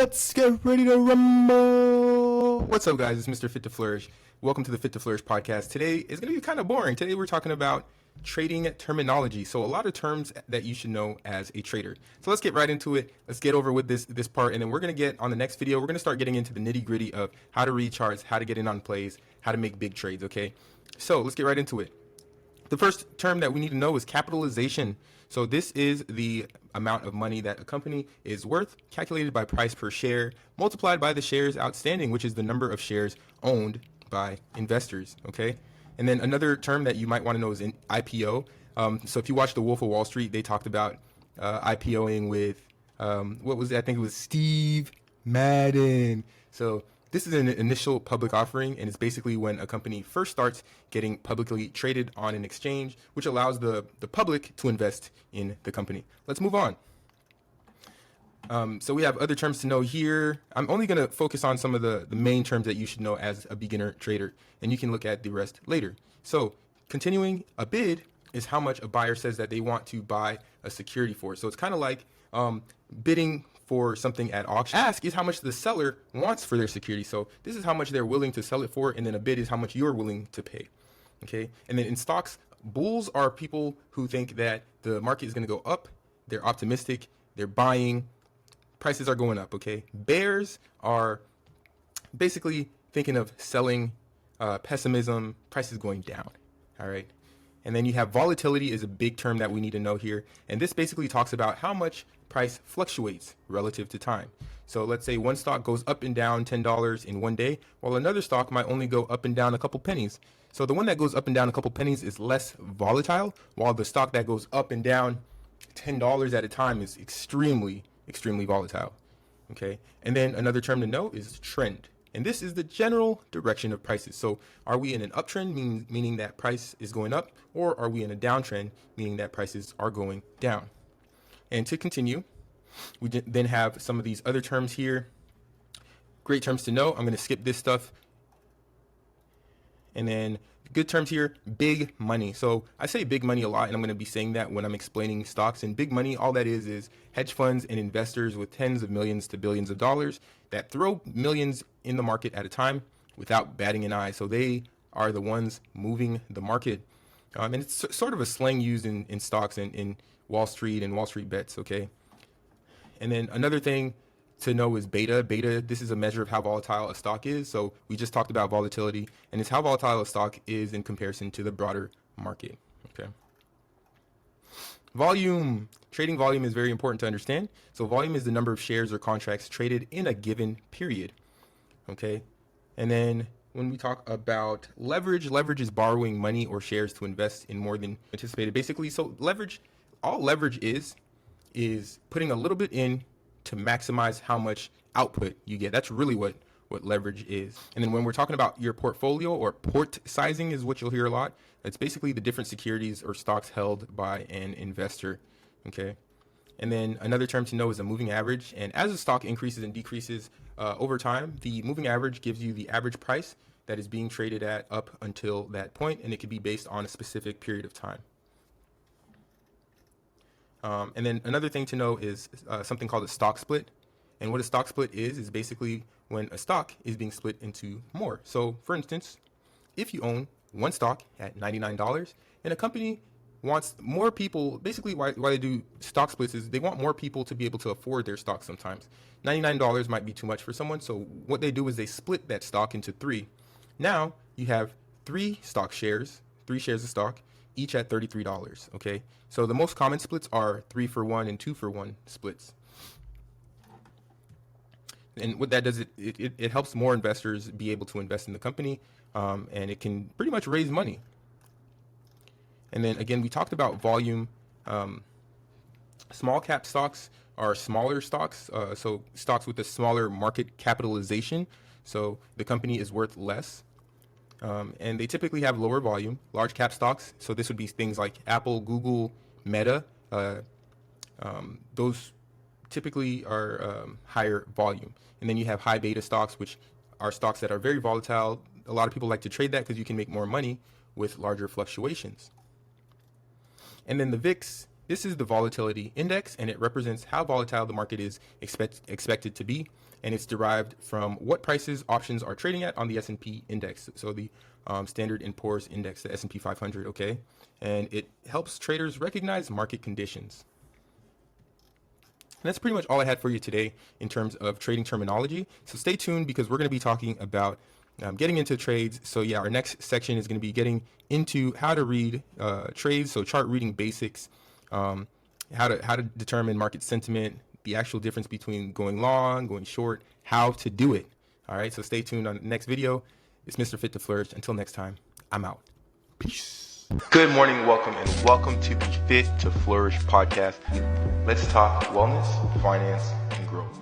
Let's get ready to rumble. What's up, guys? It's Mr. Fit to Flourish. Welcome to the Fit to Flourish podcast. Today is going to be kind of boring. Today we're talking about trading terminology. So a lot of terms that you should know as a trader. So let's get right into it. Let's get over with this part, and then we're going to get on the next video. We're going to start getting into the nitty gritty of how to read charts, how to get in on plays, how to make big trades. Okay, so let's get right into it. The first term that we need to know is capitalization. So this is the amount of money that a company is worth, calculated by price per share, multiplied by the shares outstanding, which is the number of shares owned by investors. Okay. And then another term that you might want to know is in IPO. So if you watch The Wolf of Wall Street, they talked about IPOing with what was it? I think it was Steve Madden. So this is an initial public offering, and it's basically when a company first starts getting publicly traded on an exchange, which allows the public to invest in the company. Let's move on. So we have other terms to know here. I'm only going to focus on some of the main terms that you should know as a beginner trader, and you can look at the rest later. So continuing, a bid is how much a buyer says that they want to buy a security for. So it's kind of like bidding for something at auction. Ask is how much the seller wants for their security. So this is how much they're willing to sell it for, and then a bid is how much you're willing to pay. Okay, and then in stocks, bulls are people who think that the market is going to go up. They're optimistic. They're buying. Prices are going up. Okay, bears are basically thinking of selling, pessimism, prices going down. All right. And then you have volatility is a big term that we need to know here. And this basically talks about how much price fluctuates relative to time. So let's say one stock goes up and down $10 in one day, while another stock might only go up and down a couple pennies. So the one that goes up and down a couple pennies is less volatile, while the stock that goes up and down $10 at a time is extremely volatile. Okay. And then another term to know is trend. And this is the general direction of prices. So are we in an uptrend, meaning that price is going up, or are we in a downtrend, meaning that prices are going down? And to continue, we then have some of these other terms here. Great terms to know. I'm going to skip this stuff. And then good terms here, big money. So I say big money a lot, and I'm going to be saying that when I'm explaining stocks. And big money, all that is hedge funds and investors with tens of millions to billions of dollars that throw millions in the market at a time without batting an eye. So they are the ones moving the market. And it's sort of a slang used in stocks and in Wall Street and Wall Street bets. Okay. And then another thing to know is beta. Beta, this is a measure of how volatile a stock is. So we just talked about volatility, and it's how volatile a stock is in comparison to the broader market. Okay. Volume. Trading volume is very important to understand. So volume is the number of shares or contracts traded in a given period. Okay. And then when we talk about leverage is borrowing money or shares to invest in more than anticipated. Basically, so leverage, all leverage is putting a little bit in to maximize how much output you get. That's really what leverage is. And then when we're talking about your portfolio, or port sizing is what you'll hear a lot. It's basically the different securities or stocks held by an investor. Okay. And then another term to know is a moving average. And as a stock increases and decreases over time, the moving average gives you the average price that is being traded at up until that point, and it could be based on a specific period of time. And then another thing to know is something called a stock split. And what a stock split is basically when a stock is being split into more. So for instance, if you own one stock at $99 and a company wants more people, basically why they do stock splits is they want more people to be able to afford their stock sometimes. $99 might be too much for someone. So what they do is they split that stock into three. Now you have three shares of stock, each at $33. Okay. So the most common splits are 3-for-1 and 2-for-1 splits. And what that does, it helps more investors be able to invest in the company, and it can pretty much raise money. And then again, we talked about volume. Small cap stocks are smaller stocks, so stocks with a smaller market capitalization. So the company is worth less. And they typically have lower volume. Large cap stocks, so this would be things like Apple, Google, Meta. Those typically are higher volume. And then you have high beta stocks, which are stocks that are very volatile. A lot of people like to trade that because you can make more money with larger fluctuations. And then the VIX This is the volatility index, and it represents how volatile the market is expected to be, and it's derived from what prices options are trading at on the S&P index, so the Standard & Poor's index, the S&P 500, okay? And it helps traders recognize market conditions. And that's pretty much all I had for you today in terms of trading terminology. So stay tuned, because we're going to be talking about getting into trades. So yeah, our next section is going to be getting into how to read trades, so chart reading basics, how to determine market sentiment, the actual difference between going long, going short, how to do it. All right, so stay tuned on the next video. It's Mr. Fit to Flourish. Until next time, I'm out. Peace. Good morning, welcome to the Fit to Flourish podcast. Let's talk wellness, finance, and growth.